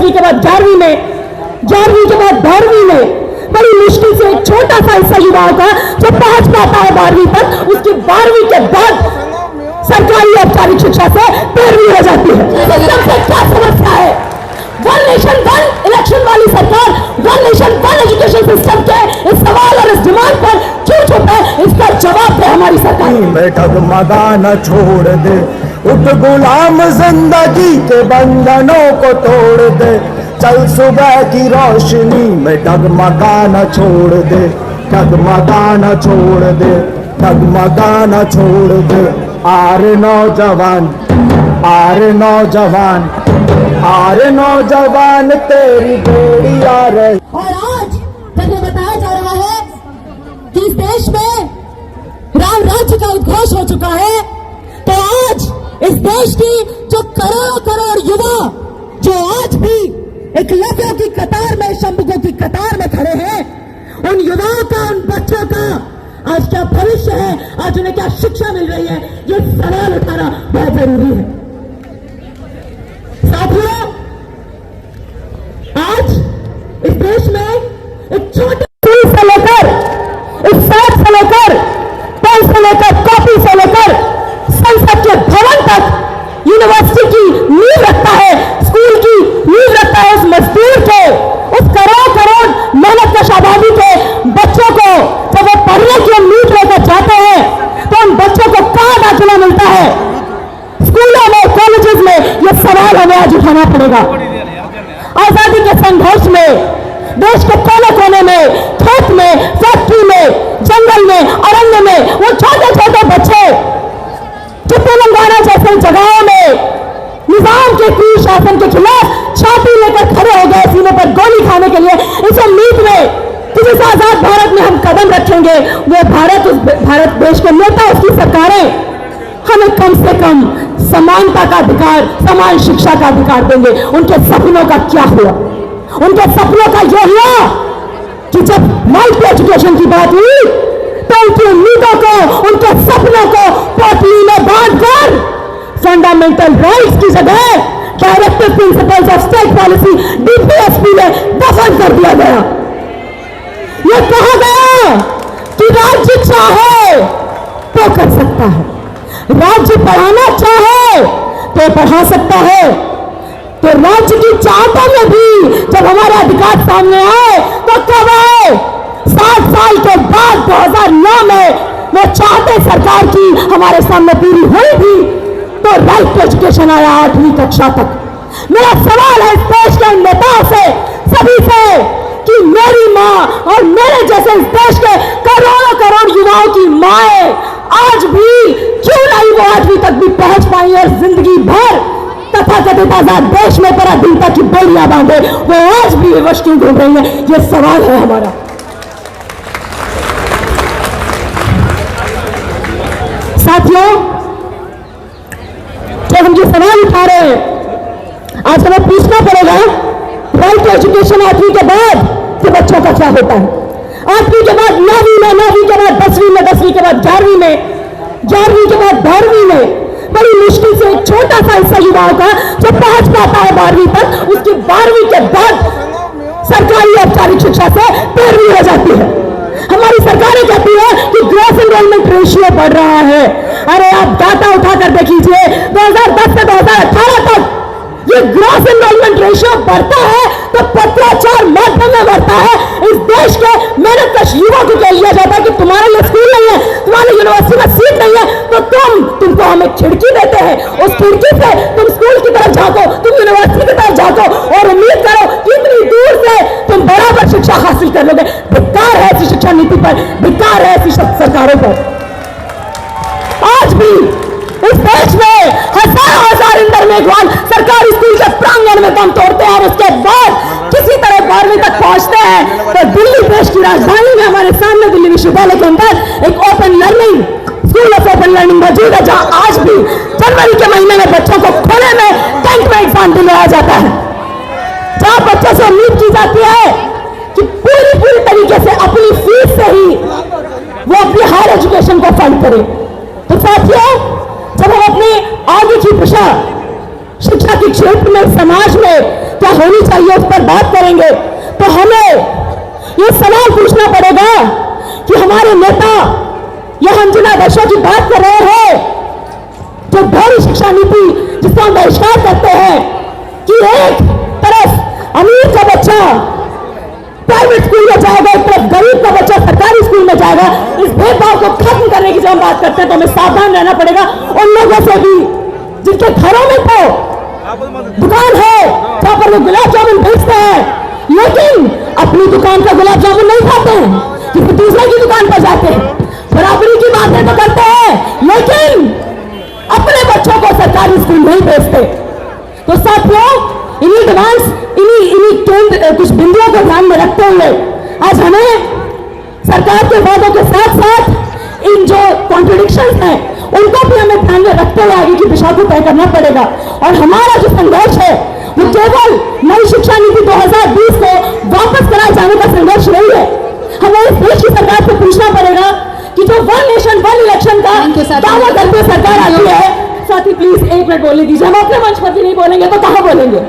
10वीं के बाद 11वीं में, 11वीं के बाद 12वीं में बड़ी मुश्किल से एक छोटा सा हिस्सा युवाओं का जो पहुंच पाता है 12वीं तक, उसकी 12वीं के बाद सरकारी औपचारिक शिक्षा से 13वीं हो जाती है। सिस्टम से क्या समस्या है? वन नेशन वन इलेक्शन वाली सरकार one nation one education system के इस सवाल और इस डिमांड पर क्यों चुप है? इसका जवाब दे हमारी सरकार। बैठक मगाना छोड़ दे, उठ गुलाम जिंदगी के बंधनों को तोड़ दे, चल सुबह की रोशनी में डगमगाना छोड़ दे, डगमगाना छोड़ दे, डगमगाना छोड़ दे। आरे नौजवान, आरे नौजवान, आरे नौजवान तेरी बेड़ी आ रही। और आज जब ये बताया जा रहा है कि इस देश में राम राज्य का उद्घोष हो चुका है, तो आज इस देश की जो करोड़ों करोड़ युवा जो आज भी एकलव्यों की कतार में, शंभुकों की कतार में खड़े हैं, उन युवाओं का, उन बच्चों का आज क्या भविष्य है, आज उन्हें क्या शिक्षा मिल रही है, ये सवाल उठाना बहुत जरूरी है। साथियों, आज इस देश में एक छोटे स्कूल से लेकर, एक सड़क से लेकर, पेन से लेकर, कॉपी से लेकर संसद के भवन तक यूनिवर्सिटी की नींव रखता है, स्कूल की नींव रखता है। उस मजदूर के, उस करोड़ करोड़ मेहनत कश आबादी के बच्चों को जब वो पढ़ने की उम्मीद लेकर जाते हैं, तो उन बच्चों को कहां दाखिला मिलता है? स्कूलों में, कॉलेजेस में। यह सवाल हमें आज उठाना पड़ेगा। आजादी के संघर्ष में देश के कोने कोने में, खेत में, फैक्ट्री में, जंगल में, अरण्य में वो छोटे छोटे बच्चे जो तेलंगाना जैसे जगहों में निजाम के क्रूर शासन के खिलाफ छाती लेकर खड़े हो गए सीने पर गोली खाने के लिए, इस उम्मीद में कि जिस आजाद भारत में हम कदम रखेंगे वो भारत, उस भारत देश के नेता, उसकी सरकारें हमें कम से कम समानता का अधिकार, समान शिक्षा का अधिकार देंगे। उनके सपनों का क्या हुआ? उनके सपनों का यह हुआ कि जब मल्टी एजुकेशन की बात हुई तो उनकी उम्मीदों को, उनके सपनों को पोटली में बांधकर फंडामेंटल राइट्स की जगह directive principles of state policy DPSP में दफन कर दिया गया। यह कहा गया कि राज्य चाहे तो कर सकता है, राज्य पढ़ाना चाहे तो पढ़ा सकता है। तो राज्य की चाहतों में भी जब हमारे अधिकार सामने आए तो कब आए? 7 साल के बाद 2009 में वो चाहते सरकार की हमारे सामने पूरी हुई थी, तो राइट टू एजुकेशन आया 8वीं कक्षा तक। मेरा सवाल है इस देश के नेताओं से, सभी से, कि मेरी माँ और मेरे जैसे इस देश के करोड़ों करोड़ युवाओं की माएं आज भी क्यों नहीं वो 8वीं तक भी पहुंच पाई और जिंदगी भर तथाकथित आजाद देश में पराधीनता की बेड़ियां बांधे वो आज भी विवश क्यों घूम रही है? ये सवाल है हमारा। साथियों, जब हम ये सवाल उठा रहे हैं, आज हमें पूछना पड़ेगा राइट टू एजुकेशन 8वीं के बाद के बच्चों का क्या होता है? 8वीं के बाद 9वीं में, 9वीं के बाद 10वीं में, 10वीं के बाद 11वीं में, 11वीं के बाद 12वीं में बड़ी मुश्किल से एक छोटा सा हिस्सा युवाओं का जो पहुंच पाता है 12वीं तक, उसकी 12वीं के बाद सरकारी औपचारिक शिक्षा से 13वीं हो जाती है। हमारी सरकारें कहती है कि ग्रॉस एनरोलमेंट रेशियो बढ़ रहा है। अरे आप डाटा उठाकर देख लीजिए, 2010 से 2018 तक ये ग्रॉस एनरोलमेंट रेशियो बढ़ता है तो पत्राचार माध्यम में बढ़ता है। इस देश के मेहनत कश युवा को कह लिया जाता है कि तुम्हारा ये स्कूल नहीं है, तुम्हारी यूनिवर्सिटी में सीट नहीं है, तो तुमको हम एक खिड़की देते हैं, उस खिड़की से तुम स्कूल की तरफ झांको, तुम यूनिवर्सिटी की तरफ झांको और उम्मीद करो कि इतनी दूर से तुम बराबर शिक्षा हासिल कर लोगे। धिक्कार है ऐसी शिक्षा नीति पर, धिक्कार है ऐसी सरकारों पर। आज भी इस देश में हजार इंटरमेडिएट सरकारी स्कूल के प्रांगण में दम तोड़ते हैं और उसके बाद किसी तरह 12वीं तक पहुंचते हैं तो दिल्ली देश की राजधानी में हमारे सामने दिल्ली विश्वविद्यालय के अंदर एक open learning school of open learning मौजूद है, जहां आज भी जनवरी के महीने में बच्चों को खुले में टेंट में एग्जाम दिलाया जाता है, जहां बच्चों से उम्मीद की जाती है कि पूरी तरीके से अपनी फीस से ही वो अपनी हायर एजुकेशन को फंड करे। तो साथियों, जब हम अपनी आगे की दिशा शिक्षा के क्षेत्र में, समाज में क्या होनी चाहिए उस पर बात करेंगे, तो हमें ये सवाल पूछना पड़ेगा कि हमारे नेता यह हम जिन आदर्शों की बात कर रहे हैं, जो दोहरी शिक्षा नीति जिसका हम बहिष्कार करते हैं कि एक तरफ अमीर का बच्चा प्राइवेट स्कूल में जाएगा, एक तरफ गरीब का बच्चा सरकारी स्कूल में जाएगा, इस भेदभाव को खत्म करने की जब हम बात करते हैं तो हमें सावधान रहना पड़ेगा उन लोगों से भी जिनके घरों में तो दुकान है जहां पर वो गुलाब जामुन बेचते हैं, लेकिन अपनी दुकान का गुलाब जामुन नहीं खाते हैं, किसी दूसरे की दुकान पर जाते हैं, बराबरी की बातें तो करते हैं, लेकिन अपने बच्चों को सरकारी स्कूल नहीं भेजते। तो साथियों, इन्हीं डिमांड्स, इन्हीं केंद्र कुछ बिंदुओं को ध्यान में रखते हुए आज हमें सरकार के वादों के साथ साथ इन जो कॉन्ट्रडिक्शंस हैं उनको भी हमें ध्यान में रखते हुए आगे की दिशा को तय करना पड़ेगा। और हमारा जो संघर्ष है वो केवल नई शिक्षा नीति 2020 को वापस कराए जाने का संघर्ष नहीं है। हमें इस देश की सरकार से पूछना पड़ेगा कि जो वन नेशन वन इलेक्शन का दावा करते सरकार आती है, साथी प्लीज एक मिनट बोलने दीजिए, हम अपने मंच पर भी नहीं बोलेंगे तो कहां बोलेंगे?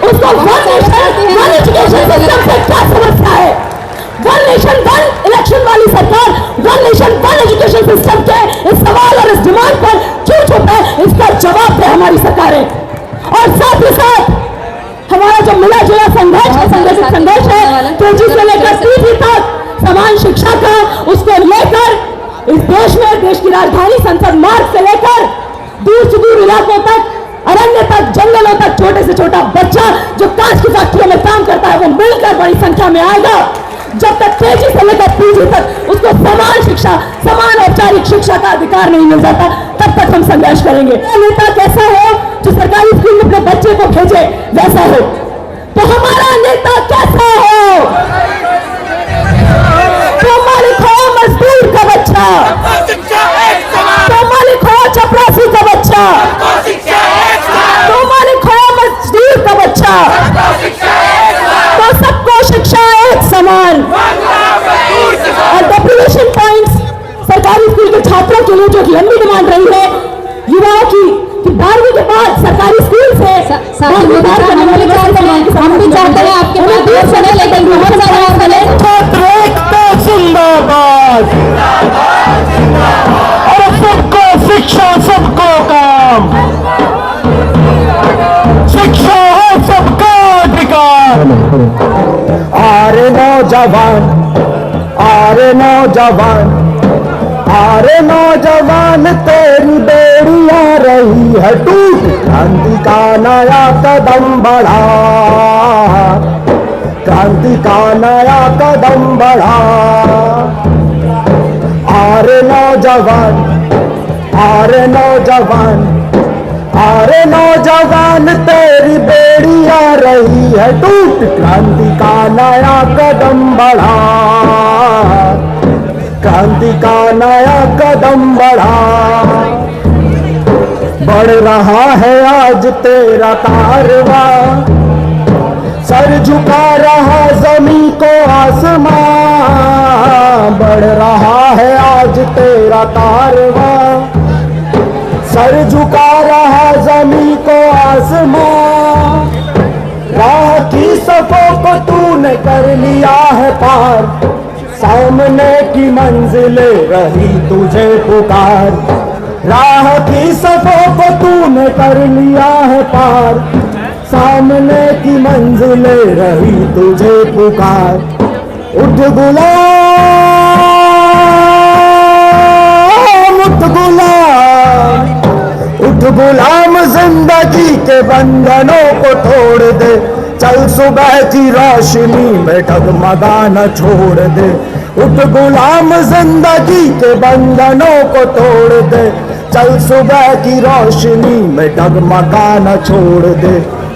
उसको one nation one education system से क्या समस्या है? वन नेशन वन इलेक्शन वाली सरकार one nation one education system के इस सवाल और इस डिमांड पर क्यों चुप है, इसका जवाब दे हमारी सरकारें। और साथ ही साथ हमारा जो मिला जुला संघर्ष है, संगठित संघर्ष है, केजी से लेकर पीजी तक समान शिक्षा का, उसको लेकर इस देश में देश की राजधानी संसद मार्ग से लेकर दूर सुदूर इलाकों तक, अरण्य तक, जंगलों तक, छोटे से छोटा बच्चा जो कांच की फैक्ट्रियों में काम करता है वो मिलकर बड़ी संख्या में आएगा। जब तक केजी से लेकर पीजी तक उसको समान शिक्षा, समान औपचारिक शिक्षा का अधिकार नहीं मिल जाता, तब तक हम संघर्ष करेंगे। नेता कैसा हो जो सरकारी स्कूल में अपने बच्चे को भेजे वैसा हो, तो हमारा नेता कैसा हो? तो मालिक हो मजदूर का बच्चा, तो मालिक हो चपरासी का बच्चा, तो मालिक हो मजदूर का बच्चा, तो सबको शिक्षा एक समान। और डेप्यूटेशन पॉइंट्स सरकारी स्कूल के छात्रों के लिए जो लंबी डिमांड रही है युवाओं की कि 12वीं के बाद सरकारी स्कूल से हम भी चाहते हैं आपके बात दूर सुने, लेकिन बहुत सारे छात्र एकता जिंदाबाद, और सबको शिक्षा सबको काम, शिक्षा है सबका अधिकार। आरे नौजवान, आरे नौजवान, आरे नौजवान, तेरी बेड़ी आ रही है टूट, क्रांति का नया कदम बढ़ा, क्रांति का नया कदम बढ़ा। आरे नौजवान, आरे नौजवान, आरे नौजवान, तेरी बेड़ी आ रही है टूट, क्रांति का नया कदम बढ़ा, क्रांति का नया कदम बढ़ा। बढ़ रहा है आज तेरा कारवां, सर झुका रहा जमीन को आसमां, बढ़ रहा है आज तेरा कारवां, सर झुका रहा जमीन को आसमां। राह की सफों को तूने कर लिया है पार, सामने की मंजिलें रही तुझे पुकार, राह की सफों को तूने कर लिया है पार, सामने की मंजिलें रही तुझे पुकार। उठ गुलाम, उठ गुलाम, उठ गुलाम, जिंदगी के बंधनों को तोड़ दे, चल सुबह की रोशनी में डगमगाना छोड़ दे। उठ गुलाम, जिंदगी के बंधनों को तोड़ दे, चल सुबह की रोशनी में डगमगाना छोड़ दे,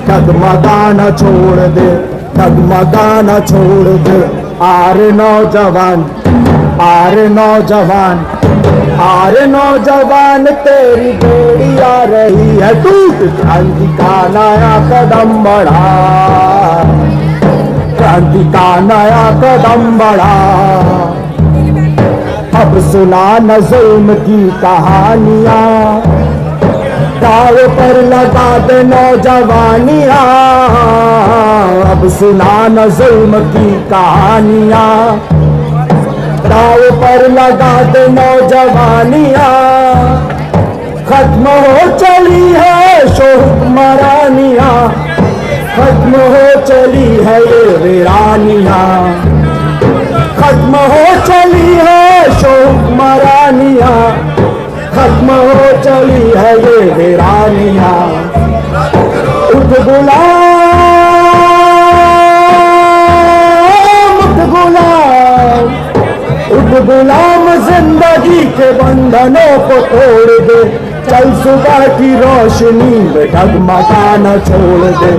डगमगाना छोड़ दे, डगमगाना छोड़ दे। आरे नौजवान, आरे नौजवान, आरे नौजवान, तेरी बेड़ी आ रही है टूट, क्रांति का नया कदम बढ़ा, क्रांति का नया कदम बढ़ा। अब सुना न जुल्म की कहानियां, दाव पर लगा दे नौजवानियां, अब सुना न जुल्म की कहानियां। दाव पर लगा दे नौजवानियां, खत्म हो चली है शोहकमरानियां, खत्म हो चली है ये वीरानियां, खत्म हो चली है शोहकमरानियां, खत्म हो चली है ये वीरानियां। उठ गुलाम, उठ गुलाम, उठ गुलाम, जिंदगी के बंधनों को तोड़ दे, चल सुबह की रोशनी में डगमगाना छोड़ दे।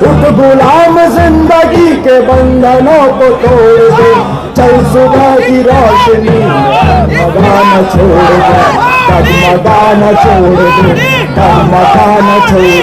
उठ गुलाम, जिंदगी के बंधनों को तोड़ दे, चल सुबह की रोशनी में डगमगाना छोड़ दे, डगमगाना छोड़ दे, डगमगाना छोड़ दे।